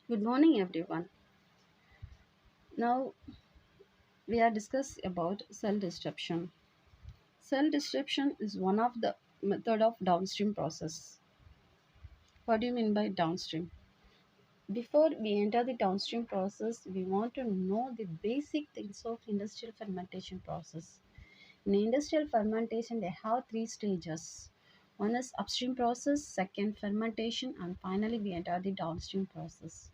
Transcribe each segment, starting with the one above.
Good morning, everyone. Now we are discussing about cell disruption. Cell disruption is one of the method of downstream process. What do you mean by downstream? Before we enter the downstream process, we want to know the basic things of industrial fermentation process. In industrial fermentation, they have three stages. One is upstream process, second fermentation, and finally we enter the downstream process.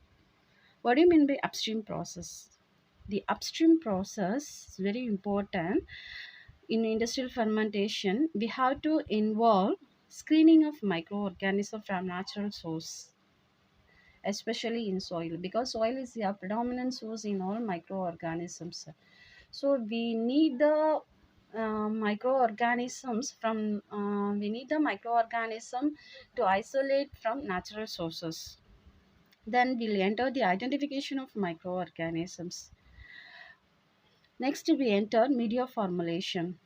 What do you mean by upstream process? The upstream process is very important. In industrial fermentation, we have to involve screening of microorganisms from natural source, especially in soil, because soil is the predominant source in all microorganisms. So we need the microorganism to isolate from natural sources. Then we'll enter the identification of microorganisms. Next, we enter media formulation,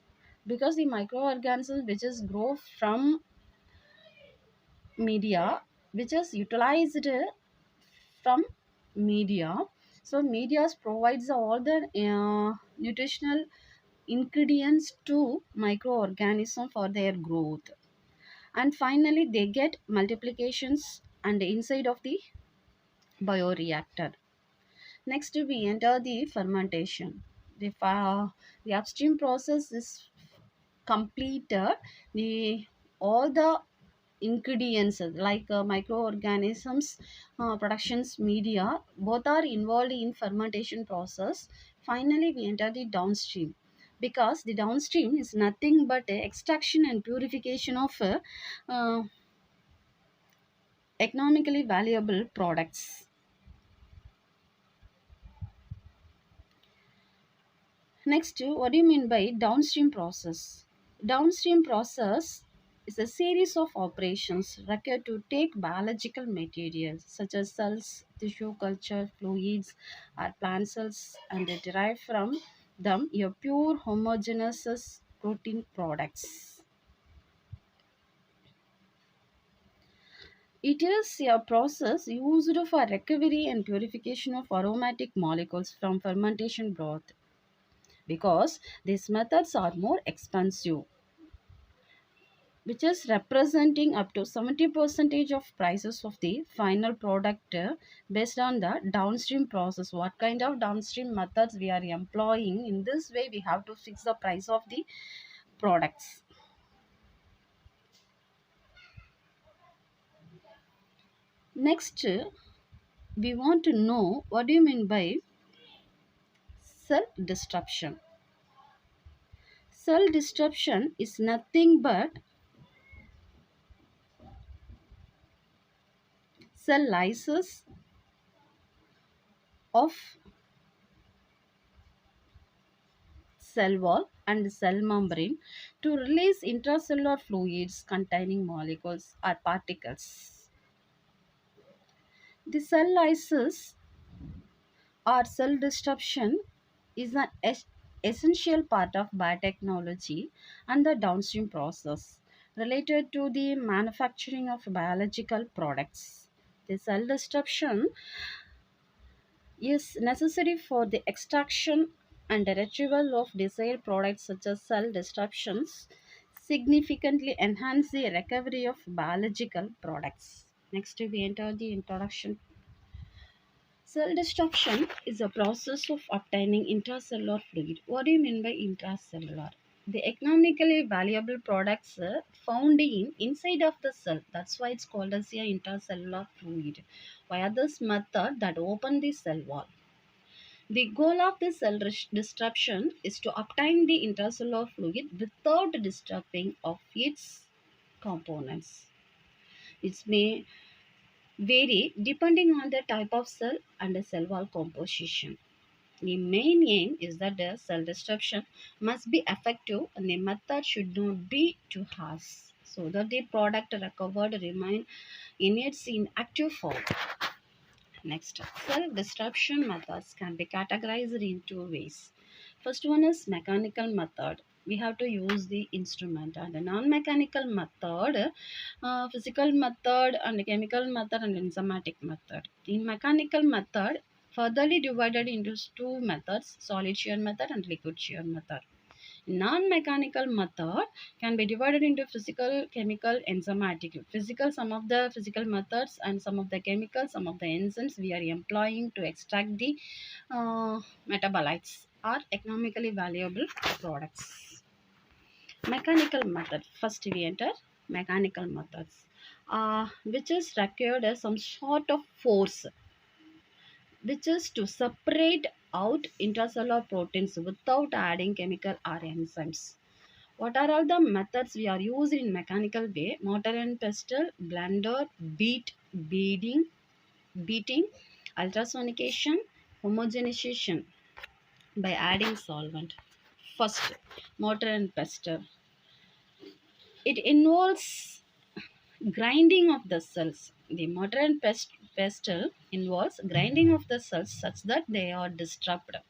because the microorganisms which is grow from media, which is utilized from media. So media provides all the nutritional ingredients to microorganism for their growth, and finally they get multiplications and inside of the bioreactor. Next, we enter the fermentation. The upstream process is completed. The all the ingredients like microorganisms, productions, media, both are involved in fermentation process. Finally, we enter the downstream, because the downstream is nothing but extraction and purification of uh, economically valuable products. Next, what do you mean by downstream process? Downstream process is a series of operations required to take biological materials such as cells, tissue culture, fluids, or plant cells, and they derive from them a pure homogeneous protein products. It is a process used for recovery and purification of aromatic molecules from fermentation broth, because these methods are more expensive, which is representing up to 70 percentage of prices of the final product, based on the downstream process. What kind of downstream methods we are employing, in this way we have to fix the price of the products. Next, we want to know what do you mean by cell disruption. Cell disruption is nothing but cell lysis of cell wall and cell membrane to release intracellular fluids containing molecules or particles. The cell lysis or cell disruption is an essential part of biotechnology and the downstream process related to the manufacturing of biological products. The cell disruption is necessary for the extraction and retrieval of desired products, such as cell disruptions significantly enhance the recovery of biological products. Next, we enter the introduction. Cell disruption is a process of obtaining intracellular fluid. What do you mean by intracellular? The economically valuable products found inside of the cell. That's why it's called as a intracellular fluid. Via this method that open the cell wall. The goal of the cell disruption is to obtain the intracellular fluid without disturbing of its components. It may vary depending on the type of cell and the cell wall composition. The main aim is that the cell disruption must be effective and the method should not be too harsh, so that the product recovered remain in its inactive form. Next, cell disruption methods can be categorized in two ways. First one is mechanical method. we have to use the instrument. And the non-mechanical method, physical method and chemical method and enzymatic method. In mechanical method, furtherly divided into two methods, solid shear method and liquid shear method. Non-mechanical method can be divided into physical, chemical, enzymatic. Physical, some of the physical methods and some of the chemical, some of the enzymes we are employing to extract the metabolites are economically valuable products. Mechanical method. First we enter mechanical methods, which is required as some sort of force, which is to separate out intracellular proteins without adding chemical or enzymes. What are all the methods we are using in mechanical way? Mortar and pestle, blender, beating, ultrasonication, homogenization by adding solvent. First, mortar and pestle. It involves grinding of the cells. The mortar and pestle involves grinding of the cells such that they are disrupted,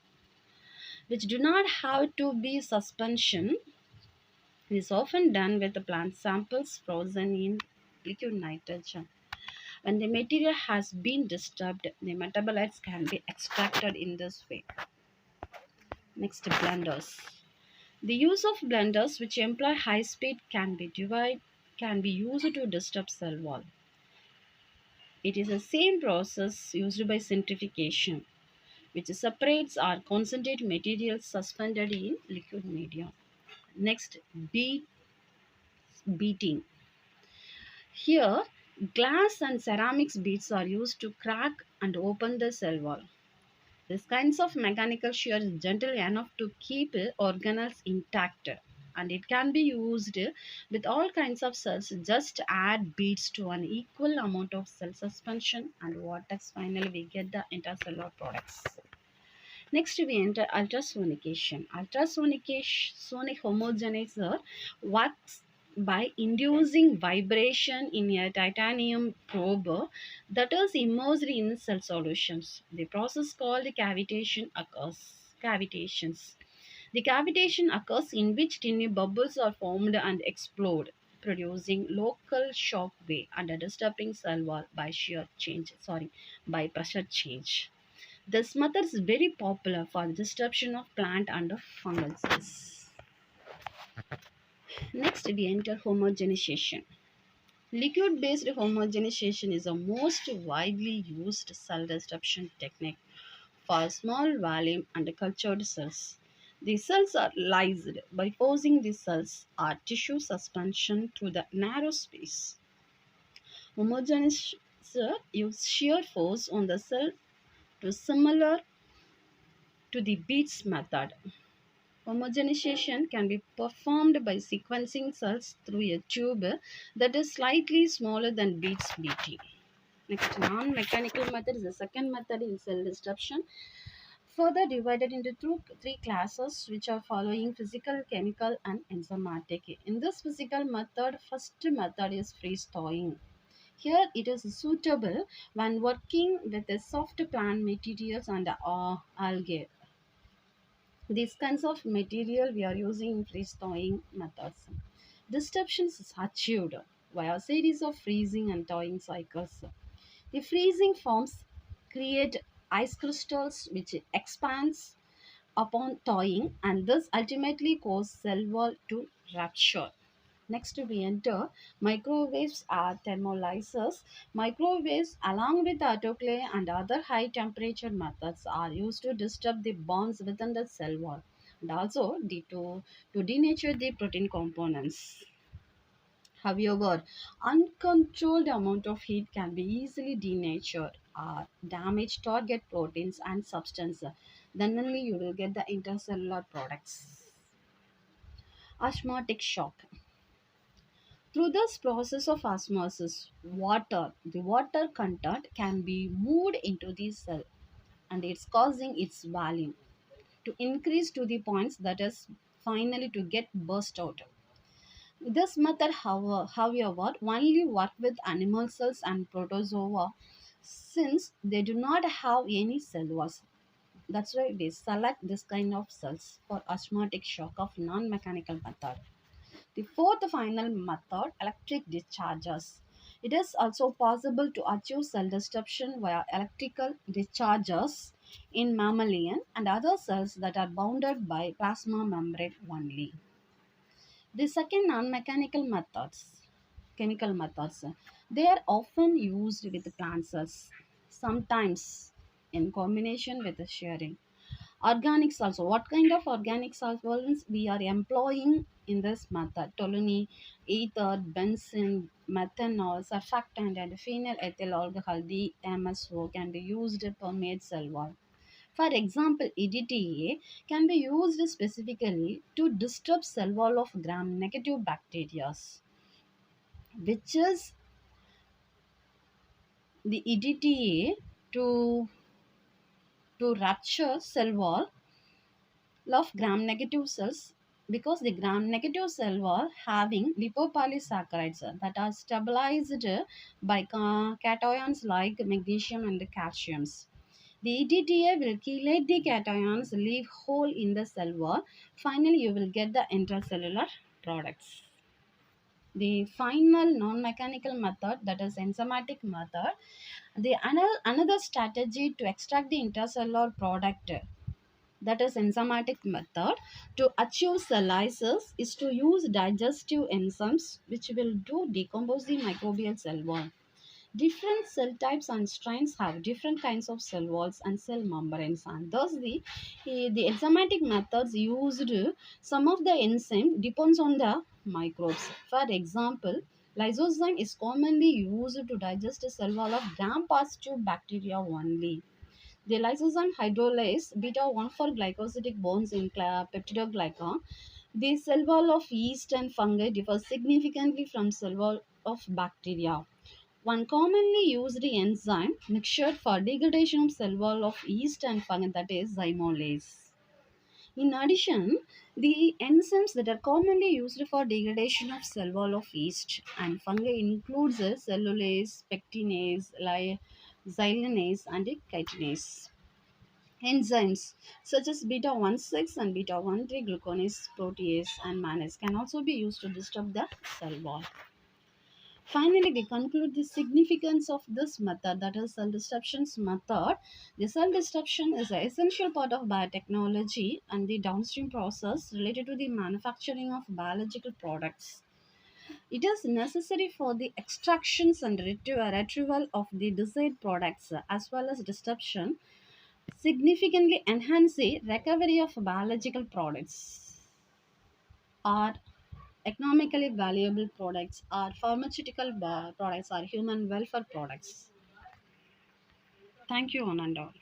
which do not have to be suspension. It is often done with the plant samples frozen in liquid nitrogen. When the material has been disturbed, the metabolites can be extracted in this way. Next, blenders. The use of blenders which employ high speed can be used to disturb cell wall. It is the same process used by centrifugation, which separates or concentrate materials suspended in liquid medium. Next, beating. Here, glass and ceramics beads are used to crack and open the cell wall. This kinds of mechanical shear is gentle enough to keep organelles intact, and it can be used with all kinds of cells. Just add beads to an equal amount of cell suspension and vortex. Finally, we get the intercellular products. Next, we enter ultrasonication. Sonic homogenizer works by inducing vibration in a titanium probe that is immersed in cell solutions. The process called cavitation occurs. Cavitations. The cavitation occurs in which tiny bubbles are formed and explode, producing local shock wave and disturbing cell wall by pressure change. This method is very popular for the disruption of plant and of fungal cells. Next, we enter homogenization. Liquid based homogenization is the most widely used cell disruption technique for small volume and cultured cells. The cells are lysed by forcing the cells or tissue suspension through the narrow space. Homogenizer use shear force on the cell to similar to the beads method. Homogenization can be performed by sequencing cells through a tube that is slightly smaller than beads beating. Next, non-mechanical method is the second method in cell disruption, further divided into three classes which are following: physical, chemical and enzymatic. In this physical method, first method is freestawing. Here it is suitable when working with the soft plant materials and algae. These kinds of material we are using in freeze-thawing methods. Disruptions is achieved via a series of freezing and thawing cycles. The freezing forms create ice crystals which expands upon thawing, and this ultimately cause cell wall to rupture. Next, we enter microwaves are thermolysis. Microwaves, along with autoclave and other high temperature methods, are used to disturb the bonds within the cell wall and also to denature the protein components. However, uncontrolled amount of heat can be easily denatured or damage target proteins and substances. Then only you will get the intercellular products. Osmotic shock. Through this process of osmosis, the water content can be moved into the cell and it's causing its volume to increase to the points that is finally to get burst out. This method, however, only work with animal cells and protozoa since they do not have any cell walls. That's why we select this kind of cells for osmotic shock of non-mechanical method. The fourth final method, electric discharges. It is also possible to achieve cell destruction via electrical discharges in mammalian and other cells that are bounded by plasma membrane only. The second non-mechanical methods, chemical methods, they are often used with plant cells, sometimes in combination with the shearing. Organics also. What kind of organic solvents we are employing in this method? Toluene, ether, benzene, methanol, surfactant, and phenyl ethyl alcohol, the MSO, can be used to permeate cell wall. For example, EDTA can be used specifically to disturb cell wall of gram-negative bacteria, which is the EDTA to rupture cell wall of gram-negative cells, because the gram-negative cell wall having lipopolysaccharides that are stabilized by cations like magnesium and calciums. The EDTA will chelate the cations, leave hole in the cell wall. Finally, you will get the intracellular products. The final non-mechanical method, that is enzymatic method, the another strategy to extract the intracellular product, that is enzymatic method, to achieve cell lysis is to use digestive enzymes which will do decompose the microbial cell wall. Different cell types and strains have different kinds of cell walls and cell membranes, and thus the enzymatic methods used, some of the enzyme depends on the microbes. For example, lysozyme is commonly used to digest a cell wall of gram-positive bacteria only. The lysozyme hydrolyzes beta 1 for glycosidic bonds in peptidoglycan. The cell wall of yeast and fungi differs significantly from cell wall of bacteria. One commonly used enzyme mixture for degradation of cell wall of yeast and fungi, that is zymolase. In addition, the enzymes that are commonly used for degradation of cell wall of yeast and fungi includes cellulase, pectinase, xylanase, and chitinase. Enzymes such as beta 1,6 and beta 1,3 gluconase, protease, and mannase can also be used to disturb the cell wall. Finally, we conclude the significance of this method, that is cell disruptions method. The cell disruption is an essential part of biotechnology and the downstream process related to the manufacturing of biological products. It is necessary for the extractions and retrieval of the desired products, as well as disruption significantly enhance the recovery of biological products, or economically valuable products, or pharmaceutical products, or human welfare products. Thank you, one and all.